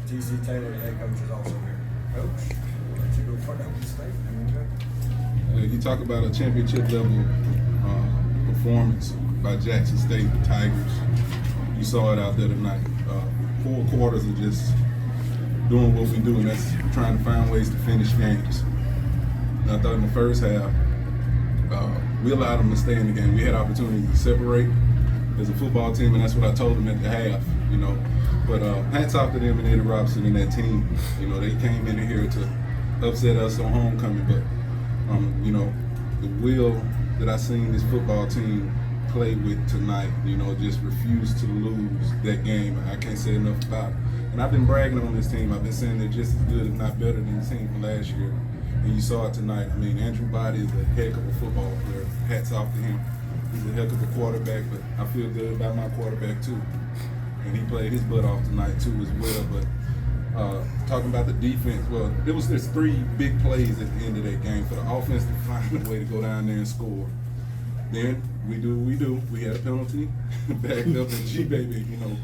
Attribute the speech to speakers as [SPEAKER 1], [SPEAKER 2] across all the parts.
[SPEAKER 1] TC Taylor, the head coach, is also here. Coach, we'll let you go front up the state.
[SPEAKER 2] You talk about a championship level performance by Jackson State Tigers. You saw it out there tonight. 4 quarters of just doing what we do, and that's trying to find ways to finish games. And I thought in the first half, we allowed them to stay in the game. We had opportunity to separate as a football team, and that's what I told them at the half, you know. But hats off to them and Eddie Robinson and that team. You know, they came in here to upset us on homecoming, but you know, the will that I seen this football team play with tonight, you know, just refused to lose that game. I can't say enough about it. And I've been bragging on this team. I've been saying they're just as good, if not better, than the team from last year. And you saw it tonight. I mean, Andrew Body is a heck of a football player. Hats off to him. He's a heck of a quarterback, but I feel good about my quarterback too. And he played his butt off tonight too as well. But talking about the defense, well, there's 3 big plays at the end of that game for the offense to find a way to go down there and score. Then we do what we do. We had a penalty, backed up, and G-Baby, you know,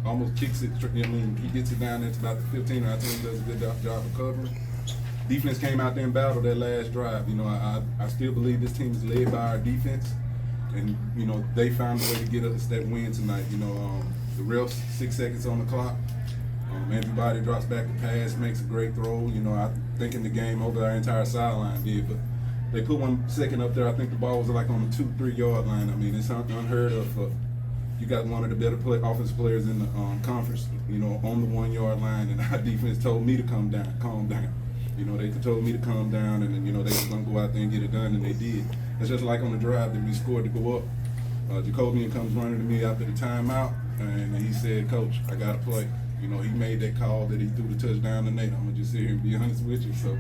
[SPEAKER 2] almost kicks it. I mean, he gets it down there to about the 15, and our team does a good job of covering. Defense came out there and battled that last drive. You know, I still believe this team is led by our defense, and, you know, they found a way to get us that win tonight. You know, the refs, 6 seconds on the clock. Everybody drops back the pass, makes a great throw. You know, I think in the game over our entire sideline did, but they put 1 second up there. I think the ball was like on the 2-3 yard line. I mean, it's unheard of. You got one of the better offensive players in the conference, you know, on the 1 yard line, and our defense told me to calm down. You know, they told me to calm down, and, you know, they were going to go out there and get it done, and they did. It's just like on the drive that we scored to go up. Jacobian comes running to me after the timeout, and he said, "Coach, I got to play." You know, he made that call that he threw the touchdown to Nate. I'm going to just sit here and be honest with you. So,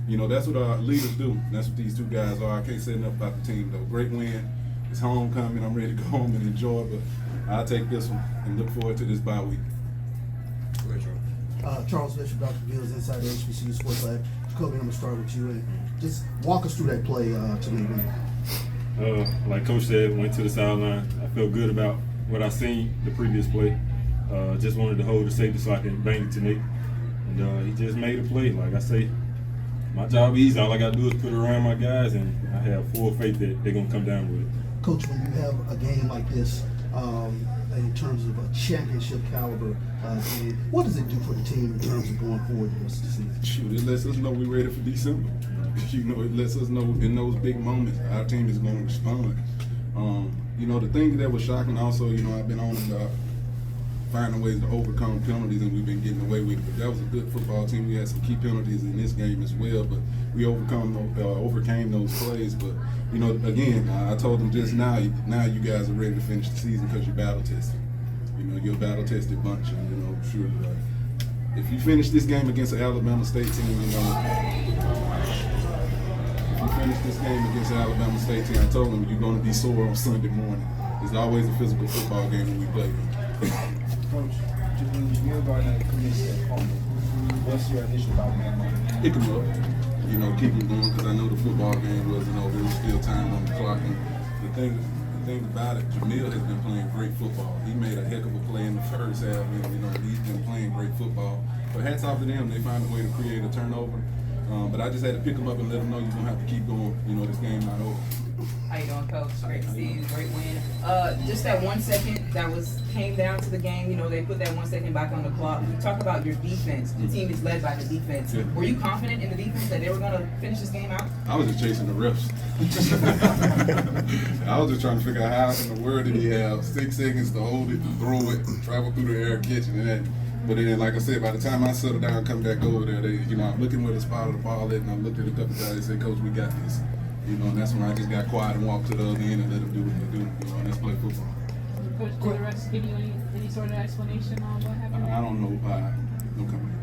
[SPEAKER 2] you know, that's what our leaders do. That's what these 2 guys are. I can't say enough about the team, though. Great win. It's homecoming. I'm ready to go home and enjoy, but I'll take this one and look forward to this bye week.
[SPEAKER 3] Charles Bishop, Dr. Gills, inside the HBCU Sports Lab. Jacoby, I'm going to start with you. And just walk us through that play tonight.
[SPEAKER 4] Like Coach said, went to the sideline. I felt good about what I seen the previous play. Just wanted to hold the safety so I can bang it to Nick. And he just made a play. Like I say, my job easy. All I got to do is put it around my guys, and I have full faith that they're going to come down with it.
[SPEAKER 3] Coach, when you have a game like this, in terms of a championship caliber, what does it do for the team in terms of going forward the rest of the season?
[SPEAKER 2] Shoot, it lets us know we're ready for December. You know, it lets us know in those big moments our team is going to respond. You know, the thing that was shocking also, you know, I've been on finding ways to overcome penalties, and we've been getting away with it. But that was a good football team. We had some key penalties in this game as well, but we overcame those plays. But, you know, again, I told them just now you guys are ready to finish the season because you're battle tested. You know, you're a battle tested bunch, and, you know, sure, if you finish this game against an Alabama State team, you know, if you finish this game against an Alabama State team, I told them you're going to be sore on Sunday morning. It's always a physical football game when we play them.
[SPEAKER 1] Coach, you're going to commit at home. What's your initial thought on that moment?
[SPEAKER 2] Pick them up, you know, keep them going, because I know the football game wasn't over. There was still time on the clock. And the thing about it, Jamil has been playing great football. He made a heck of a play in the first half, and, you know, he's been playing great football. But hats off to them. They found a way to create a turnover. But I just had to pick them up and let them know you're going to have to keep going. You know, this game not over.
[SPEAKER 5] How you doing, Coach? Great to see you. Great win. Just that 1 second that came down to the game. You know, they put that 1 second back on the clock. You talk about your defense. The team is led by the defense.
[SPEAKER 2] Yeah.
[SPEAKER 5] Were you confident in the defense that they were going to finish this game out?
[SPEAKER 2] I was just chasing the refs. I was just trying to figure out how in the world did he have 6 seconds to hold it, to throw it, travel through the air, catch it, and that. But then, like I said, by the time I settle down and come back over there, you know, I'm looking where the spot of the ball at, and I looked at a couple guys and said, "Coach, we got this." You know, and that's when I just got quiet and walked to the other end and let them do what they do. You know, and let's play football.
[SPEAKER 6] Coach, did the refs give you any sort of explanation on what happened?
[SPEAKER 2] I don't know. No comment.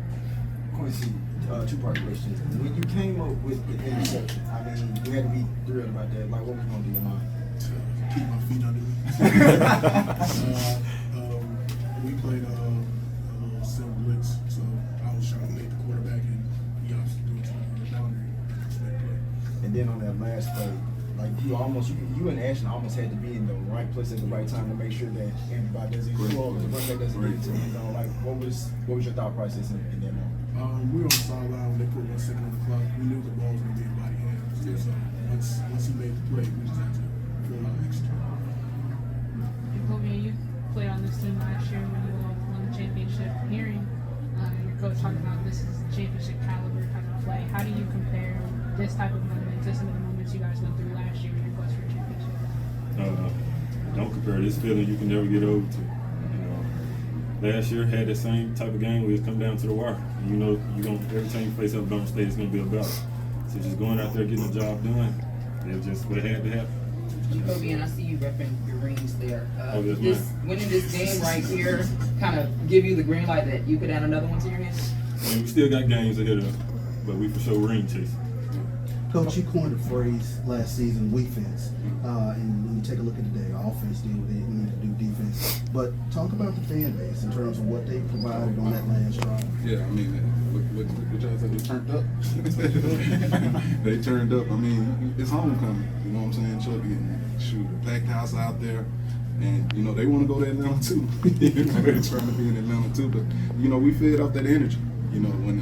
[SPEAKER 1] Quincy, 2-part question. When you came up with the interception, I mean, you had to be thrilled about that. Like, what was going through your mind?
[SPEAKER 7] Keep my feet under me. We played some blitz, so I was trying to make the quarterback, and he obviously threw it to the boundary.
[SPEAKER 1] And then on that last play, Like you and Ashton almost had to be in the right place at the right time to make sure that everybody doesn't flow, the running back doesn't get into the end zone. Like what was your thought process in that moment?
[SPEAKER 7] We were on the sideline when they put 1 second on the clock. We knew the ball was going to be in body hands.
[SPEAKER 2] Yeah.
[SPEAKER 7] So once he made the play, we just had to fill out extra.
[SPEAKER 6] Jacobian, you played on this team last year when you all won the championship. Hearing your coach talk about this is championship caliber type of play, how do you compare this type of moment to some of the moments you guys went through last year in your quest for a championship?
[SPEAKER 4] Don't compare this feeling you can never get over to. Last year had that same type of game where it's come down to the wire. And you know every time you face Alabama State, it's gonna be a battle. So just going out there getting the job done, it just what had to happen.
[SPEAKER 5] Jacobian, I see you repping your rings there.
[SPEAKER 4] Yes,
[SPEAKER 5] Winning this game right here kind of give you the green light that you could add another one to your hands?
[SPEAKER 4] I mean, we still got games ahead of us, but we for sure ring chasing.
[SPEAKER 3] Coach, you coined the phrase last season, we fence. And when you take a look at today, offense did what they needed to do, defense. But talk about the fan base in terms of what they provided on that last drive.
[SPEAKER 2] Yeah, I mean, what y'all said, they turned up. They turned up. I mean, it's homecoming. You know what I'm saying, Chucky? And shoot, packed house out there. And, you know, they want to go to Atlanta too. You know, they're trying to be in Atlanta too. But, you know, we fed off that energy. You know, when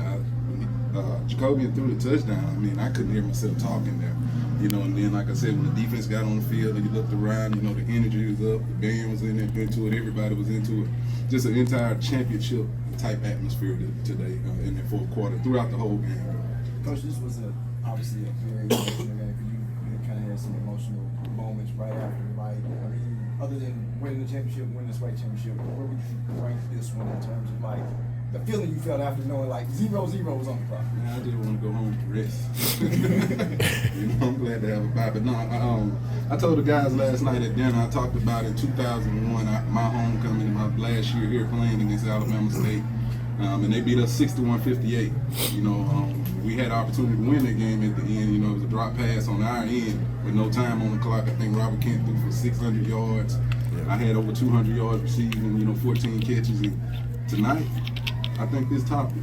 [SPEAKER 2] Jacobian threw the touchdown, I mean, I couldn't hear myself talking there. You know, and then, like I said, when the defense got on the field and you looked around, you know, the energy was up, the band was into it, everybody was into it. Just an entire championship type atmosphere today in the fourth quarter, throughout the whole game.
[SPEAKER 1] Coach, this was obviously a very emotional game for you. You kind of had some emotional moments right after. Like, I mean, other than winning the championship, winning the SWAC championship, where would you rank this one in terms of like the feeling you felt after knowing like 0-0 was on the clock?
[SPEAKER 2] Man, I just want to go home and rest. You know, I'm glad to have a bye. But no, I told the guys last night at dinner, I talked about in 2001, my homecoming, my last year here playing against Alabama State. And they beat us 61-58. You know, we had the opportunity to win that game at the end. You know, it was a drop pass on our end with no time on the clock. I think Robert Kent threw for 600 yards. I had over 200 yards receiving, you know, 14 catches. And tonight, I think this topped it.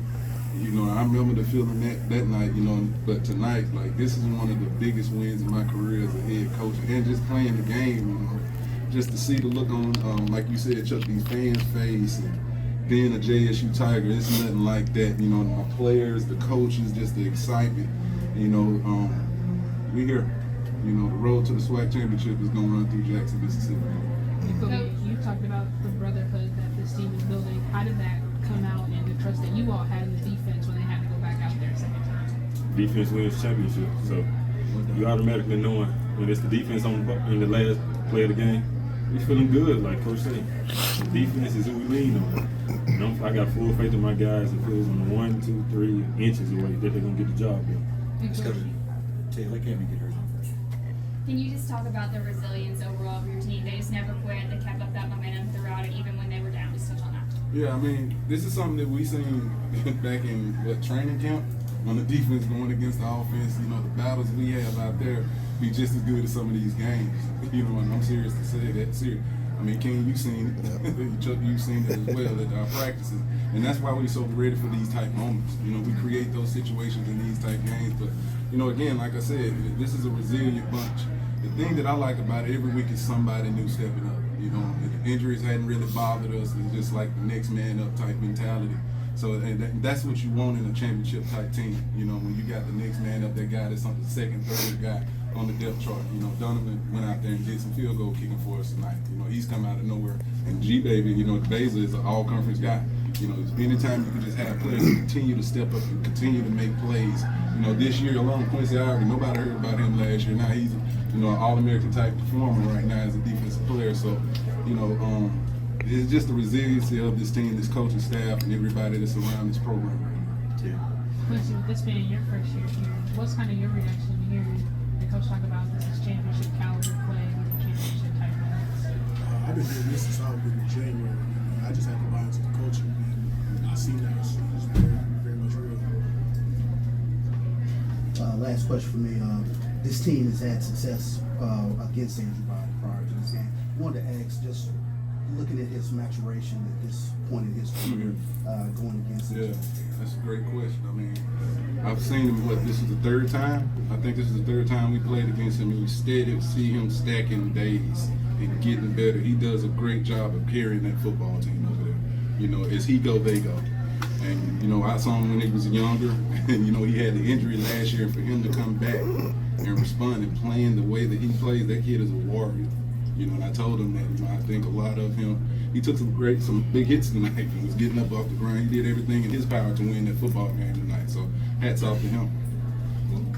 [SPEAKER 2] You know, I remember the feeling that night, you know, but tonight, like, this is one of the biggest wins in my career as a head coach. And just playing the game, you know, just to see the look on, like you said, Chuck, these fans' face, and being a JSU Tiger, it's nothing like that. You know, my players, the coaches, just the excitement. You know, we here. You know, the road to the SWAC championship is going to run through Jackson, Mississippi.
[SPEAKER 6] You talked about the brotherhood that this team is building. How did that come out, and the trust that you all had in the defense when they had to go back out there a second time?
[SPEAKER 4] Defense wins championship, so you automatically knowing when it's the defense in the last play of the game, we feeling good, like Coach said. The defense is who we lean on. I got full faith in my guys. If it was on 1, 2, 3 inches away, that they're gonna get the job done.
[SPEAKER 1] Taylor can't get hers on first.
[SPEAKER 8] Can you just talk about the resilience overall of your team? They just never quit. They kept up that momentum throughout it, even when they were down. Just touch on that.
[SPEAKER 2] Yeah, I mean, this is something that we seen back in training camp when the defense going against the offense. You know, the battles we have out there be just as good as some of these games. You know, and I'm serious to say that. Serious. I mean, King, you've seen it. Chuck, you've seen it as well at our practices. And that's why we're so ready for these type moments. You know, we create those situations in these type games. But, you know, again, like I said, this is a resilient bunch. The thing that I like about it, every week is somebody new stepping up. You know, the injuries hadn't really bothered us. It's just like the next man up type mentality. So and that's what you want in a championship type team. You know, when you got the next man up, that guy that's on the second, third guy on the depth chart. You know, Donovan went out there and did some field goal kicking for us tonight. You know, he's come out of nowhere. And G-Baby, you know, Baszler is an all-conference guy. You know, anytime you can just have players continue to step up and continue to make plays. You know, this year alone, Quincy, Ivory, nobody heard about him last year. Now he's, you know, an All-American type performer right now as a defensive player. So, you know, it's just the resiliency of this team, this coaching staff, and everybody that's around this program right now.
[SPEAKER 6] Quincy, with this being your first year here, what's kind of your reaction to hearing the coach talk about this is championship caliber play with the championship type moments?
[SPEAKER 7] I've been doing this since I've been in January. I just have to buy into the culture, and I see that it's very, very much real.
[SPEAKER 3] Last question for me. This team has had success against Andrew Body prior to this game. I wanted to ask, just looking at his maturation at this point in his career, going against him.
[SPEAKER 2] That's a great question. I mean, I've seen him, this is the third time? I think this is the third time we played against him. You steady see him stacking days and getting better. He does a great job of carrying that football team over there. You know, as he go, they go. And, you know, I saw him when he was younger, and, you know, he had the injury last year, and for him to come back and respond and playing the way that he plays, that kid is a warrior. You know, and I told him that, you know, I think a lot of him, he took some big hits tonight and was getting up off the ground. He did everything in his power to win that football game tonight. So hats off to him.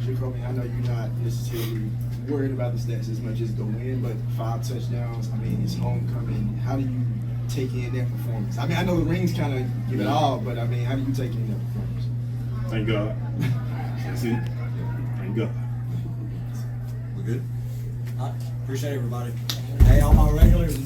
[SPEAKER 1] Jacobian, I know you're not necessarily worried about the stats as much as the win, but 5 touchdowns, I mean, it's homecoming. How do you take in that performance? I mean, I know the rings kind of give it all, but I mean, how do you take in that performance?
[SPEAKER 4] Thank God. That's it. Thank God.
[SPEAKER 9] We're good. Appreciate everybody. Hey, all my regulars.